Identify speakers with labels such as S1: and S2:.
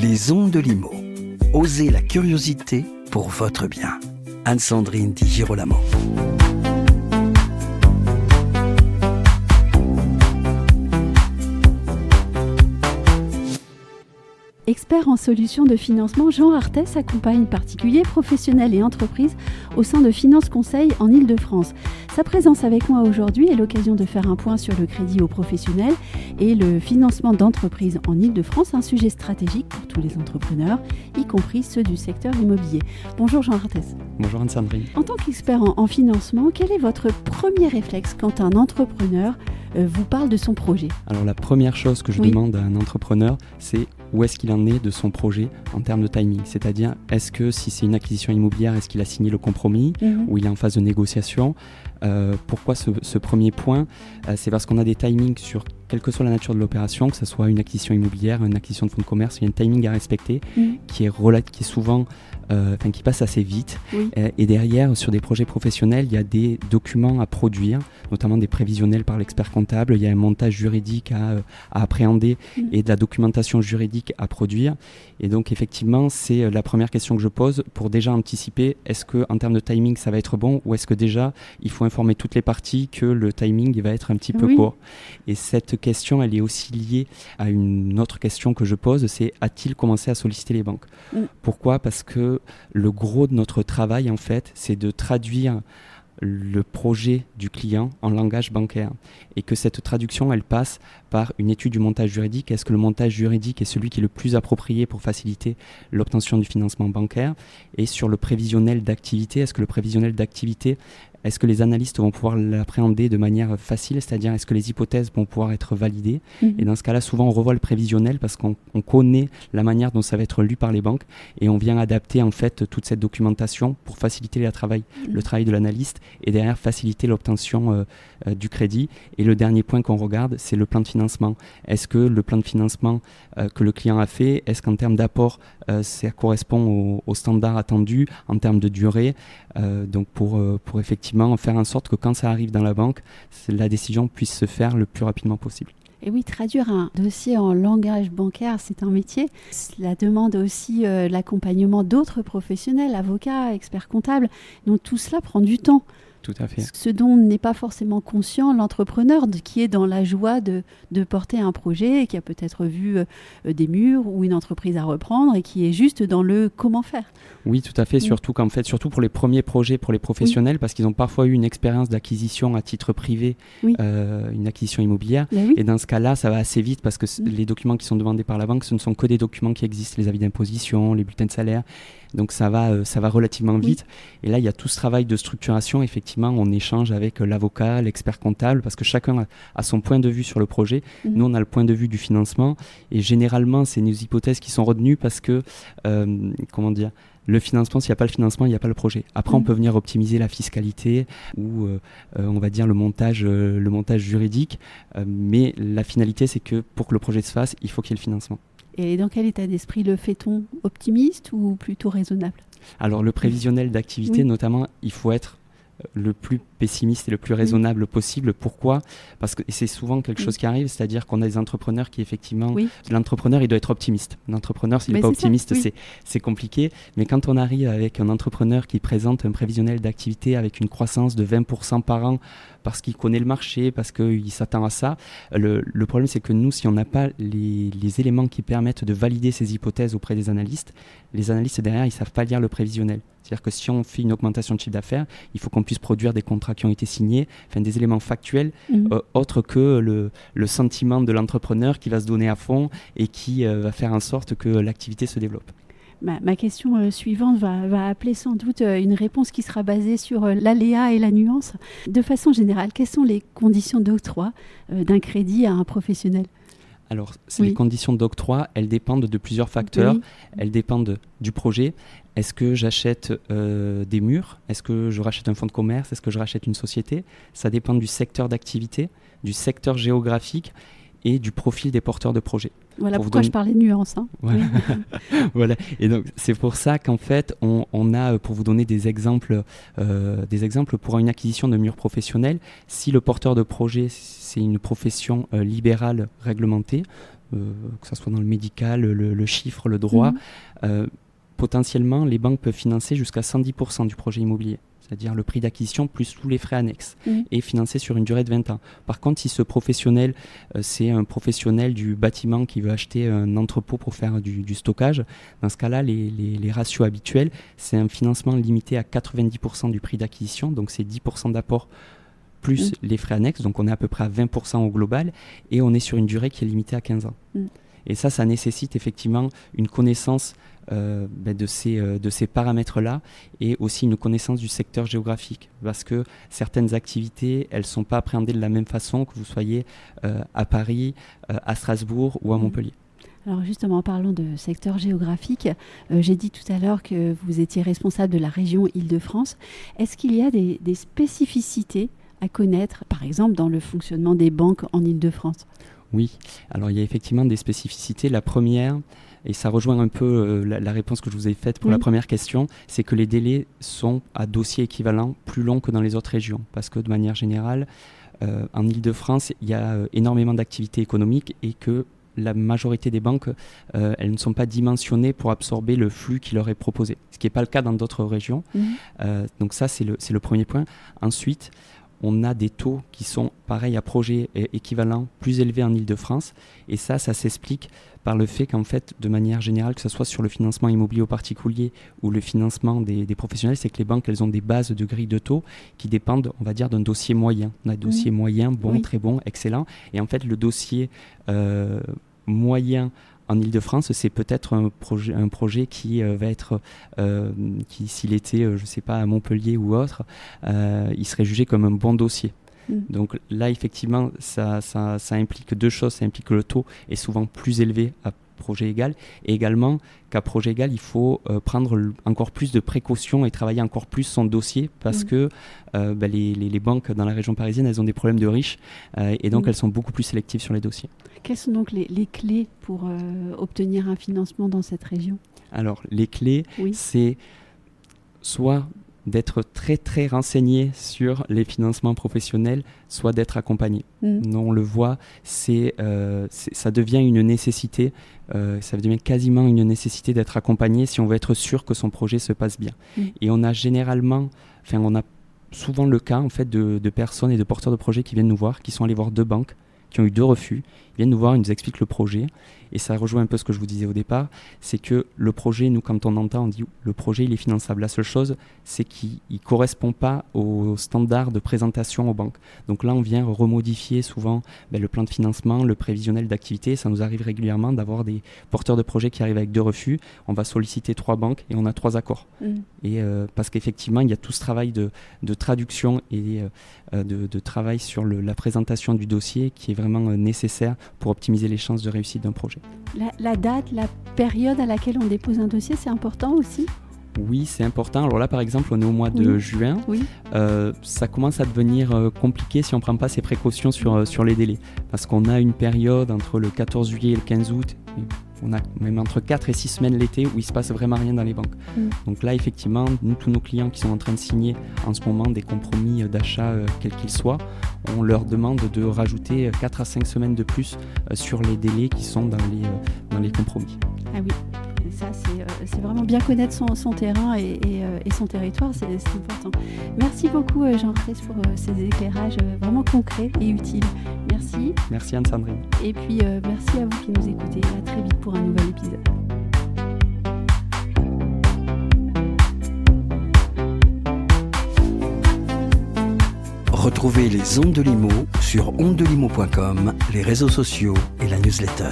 S1: Les ondes de l'IMO. Osez la curiosité pour votre bien. Anne-Sandrine Di Girolamo.
S2: Expert en solutions de financement, Jean Arthès accompagne particuliers, professionnels et entreprises au sein de Finance Conseil en Ile-de-France. Sa présence avec moi aujourd'hui est l'occasion de faire un point sur le crédit aux professionnels et le financement d'entreprises en Ile-de-France, un sujet stratégique pour tous les entrepreneurs, y compris ceux du secteur immobilier. Bonjour Jean Arthès.
S3: Bonjour Anne-Sandrine.
S2: En tant qu'expert en financement, quel est votre premier réflexe quand un entrepreneur vous parle de son projet?
S3: Alors la première chose que je demande à un entrepreneur, c'est où est-ce qu'il en est de son projet en termes de timing. C'est-à-dire, est-ce que si c'est une acquisition immobilière, est-ce qu'il a signé le compromis ou il est en phase de négociation? Pourquoi ce premier point? C'est parce qu'on a des timings sur quelle que soit la nature de l'opération, que ce soit une acquisition immobilière, une acquisition de fonds de commerce, il y a un timing à respecter qui est souvent, qui passe assez vite. Et derrière, sur des projets professionnels, il y a des documents à produire, notamment des prévisionnels par l'expert comptable. Il y a un montage juridique à appréhender et de la documentation juridique à produire. Et donc, effectivement, c'est la première question que je pose pour déjà anticiper, est-ce qu'en termes de timing, ça va être bon ou est-ce que déjà, il faut informer toutes les parties que le timing il va être un petit peu court. Et cette question, elle est aussi liée à une autre question que je pose, c'est a-t-il commencé à solliciter les banques? Pourquoi? Parce que le gros de notre travail, en fait, c'est de traduire le projet du client en langage bancaire et que cette traduction elle passe par une étude du montage juridique. Est-ce que le montage juridique est celui qui est le plus approprié pour faciliter l'obtention du financement bancaire? Et sur le prévisionnel d'activité, est-ce que le prévisionnel d'activité, est-ce que les analystes vont pouvoir l'appréhender de manière facile, c'est-à-dire est-ce que les hypothèses vont pouvoir être validées? Et dans ce cas-là, souvent on revoit le prévisionnel parce qu'on connaît la manière dont ça va être lu par les banques et on vient adapter en fait toute cette documentation pour faciliter le travail de l'analyste et derrière faciliter l'obtention du crédit. Et le dernier point qu'on regarde, c'est le plan de financement. Est-ce que le plan de financement que le client a fait, est-ce qu'en termes d'apport, ça correspond aux standards attendus en termes de durée, donc pour effectivement faire en sorte que quand ça arrive dans la banque, la décision puisse se faire le plus rapidement possible.
S2: Et oui, traduire un dossier en langage bancaire, c'est un métier. Cela demande aussi l'accompagnement d'autres professionnels, avocats, experts comptables. Donc tout cela prend du temps.
S3: Tout à fait.
S2: Ce dont n'est pas forcément conscient l'entrepreneur qui est dans la joie de porter un projet et qui a peut-être vu des murs ou une entreprise à reprendre et qui est juste dans le comment faire.
S3: Oui, tout à fait. Surtout pour les premiers projets, pour les professionnels, parce qu'ils ont parfois eu une expérience d'acquisition à titre privé, une acquisition immobilière. Et dans ce cas-là, ça va assez vite parce que les documents qui sont demandés par la banque, ce ne sont que des documents qui existent, les avis d'imposition, les bulletins de salaire. Donc ça va relativement vite. Et là, il y a tout ce travail de structuration. Effectivement, on échange avec l'avocat, l'expert comptable, parce que chacun a son point de vue sur le projet. Nous, on a le point de vue du financement. Et généralement, c'est nos hypothèses qui sont retenues parce que, le financement, s'il n'y a pas le financement, il n'y a pas le projet. Après, on peut venir optimiser la fiscalité ou, on va dire, le montage juridique. Mais la finalité, c'est que pour que le projet se fasse, il faut qu'il y ait le financement.
S2: Et dans quel état d'esprit le fait-on? Optimiste ou plutôt raisonnable?
S3: Alors, le prévisionnel d'activité, notamment, il faut être le plus pessimiste et le plus raisonnable possible. Pourquoi? Parce que c'est souvent quelque chose qui arrive, c'est-à-dire qu'on a des entrepreneurs qui effectivement... L'entrepreneur, il doit être optimiste. L'entrepreneur, s'il n'est pas optimiste, c'est compliqué. Mais quand on arrive avec un entrepreneur qui présente un prévisionnel d'activité avec une croissance de 20% par an, parce qu'il connaît le marché, parce qu'il s'attend à ça, le problème, c'est que nous, si on n'a pas les éléments qui permettent de valider ces hypothèses auprès des analystes, les analystes derrière, ils ne savent pas lire le prévisionnel. C'est-à-dire que si on fait une augmentation de chiffre d'affaires, il faut qu'on puisse produire des contrats qui ont été signés, des éléments factuels, autres que le sentiment de l'entrepreneur qui va se donner à fond et qui va faire en sorte que l'activité se développe.
S2: Ma question suivante va appeler sans doute une réponse qui sera basée sur l'aléa et la nuance. De façon générale, quelles sont les conditions d'octroi d'un crédit à un professionnel?
S3: Alors, les conditions d'octroi, elles dépendent de plusieurs facteurs. Elles dépendent du projet. Est-ce que j'achète des murs? Est-ce que je rachète un fonds de commerce? Est-ce que je rachète une société? Ça dépend du secteur d'activité, du secteur géographique et du profil des porteurs de projets.
S2: Voilà pourquoi je parlais de nuances.
S3: Voilà. Et donc, c'est pour ça qu'en fait, on a, pour vous donner des exemples pour une acquisition de murs professionnels, si le porteur de projet, c'est une profession libérale réglementée, que ce soit dans le médical, le chiffre, le droit, potentiellement, les banques peuvent financer jusqu'à 110% du projet immobilier. C'est-à-dire le prix d'acquisition plus tous les frais annexes, et financé sur une durée de 20 ans. Par contre, si ce professionnel, c'est un professionnel du bâtiment qui veut acheter un entrepôt pour faire du stockage, dans ce cas-là, les ratios habituels, c'est un financement limité à 90% du prix d'acquisition, donc c'est 10% d'apport plus les frais annexes, donc on est à peu près à 20% au global, et on est sur une durée qui est limitée à 15 ans. Et ça nécessite effectivement une connaissance de ces paramètres-là, et aussi une connaissance du secteur géographique, parce que certaines activités, elles ne sont pas appréhendées de la même façon que vous soyez à Paris, à Strasbourg ou à Montpellier.
S2: Alors justement, parlons de secteur géographique. J'ai dit tout à l'heure que vous étiez responsable de la région Île-de-France. Est-ce qu'il y a des spécificités à connaître, par exemple dans le fonctionnement des banques en Île-de-France ?
S3: Oui, alors il y a effectivement des spécificités. La première, et ça rejoint un peu la réponse que je vous ai faite pour la première question, c'est que les délais sont à dossier équivalent plus longs que dans les autres régions. Parce que de manière générale, en Île-de-France, il y a énormément d'activités économiques, et que la majorité des banques, elles ne sont pas dimensionnées pour absorber le flux qui leur est proposé. Ce qui n'est pas le cas dans d'autres régions. Donc ça, c'est le premier point. Ensuite, on a des taux qui sont pareils à projet équivalent, plus élevés en Île-de-France. Et ça s'explique par le fait qu'en fait, de manière générale, que ce soit sur le financement immobilier aux particuliers ou le financement des professionnels, c'est que les banques, elles ont des bases de grilles de taux qui dépendent, on va dire, d'un dossier moyen. On a un dossier moyen, bon, très bon, excellent. Et en fait, le dossier moyen en Île-de-France, c'est peut-être un projet qui va être, qui s'il était, je ne sais pas, à Montpellier ou autre, il serait jugé comme un bon dossier. Donc là, effectivement, ça implique deux choses. Ça implique que le taux est souvent plus élevé à projet égal, et également qu'à projet égal, il faut prendre encore plus de précautions et travailler encore plus son dossier, parce que les banques dans la région parisienne, elles ont des problèmes de riches, et donc elles sont beaucoup plus sélectives sur les dossiers.
S2: Quelles sont donc les clés pour obtenir un financement dans cette région ? Alors,
S3: les clés, c'est soit d'être très très renseigné sur les financements professionnels, soit d'être accompagné. On le voit, ça devient une nécessité, ça devient quasiment une nécessité d'être accompagné si on veut être sûr que son projet se passe bien. Et on a souvent le cas en fait, de personnes et de porteurs de projets qui viennent nous voir, qui sont allés voir 2 banques, qui ont eu 2 refus, ils viennent nous voir, ils nous expliquent le projet, et ça rejoint un peu ce que je vous disais au départ, c'est que le projet, nous quand on entend, on dit le projet il est finançable. La seule chose, c'est qu'il ne correspond pas aux standards de présentation aux banques. Donc là, on vient remodifier souvent le plan de financement, le prévisionnel d'activité. Ça nous arrive régulièrement d'avoir des porteurs de projets qui arrivent avec 2 refus. On va solliciter 3 banques et on a 3 accords. Et parce qu'effectivement, il y a tout ce travail de traduction et de travail sur la présentation du dossier qui est vraiment nécessaire pour optimiser les chances de réussite d'un projet.
S2: La date, la période à laquelle on dépose un dossier, c'est important aussi ?
S3: Oui, c'est important. Alors là, par exemple, on est au mois de juin. Ça commence à devenir compliqué si on ne prend pas ces précautions sur les délais. Parce qu'on a une période entre le 14 juillet et le 15 août. On a même entre 4 et 6 semaines l'été où il ne se passe vraiment rien dans les banques. Donc là, effectivement, tous nos clients qui sont en train de signer en ce moment des compromis d'achat, quels qu'ils soient, on leur demande de rajouter 4 à 5 semaines de plus sur les délais qui sont dans les compromis.
S2: Ah oui, ça c'est vraiment bien connaître son terrain et son territoire, c'est important. Merci beaucoup Jean Arthez pour ces éclairages vraiment concrets et utiles. Merci.
S3: Merci Anne-Sandrine.
S2: Et puis merci à vous qui nous écoutez. À très vite pour un nouvel épisode.
S1: Retrouvez les Ondes de Limo sur ondedelimo.com, les réseaux sociaux et la newsletter.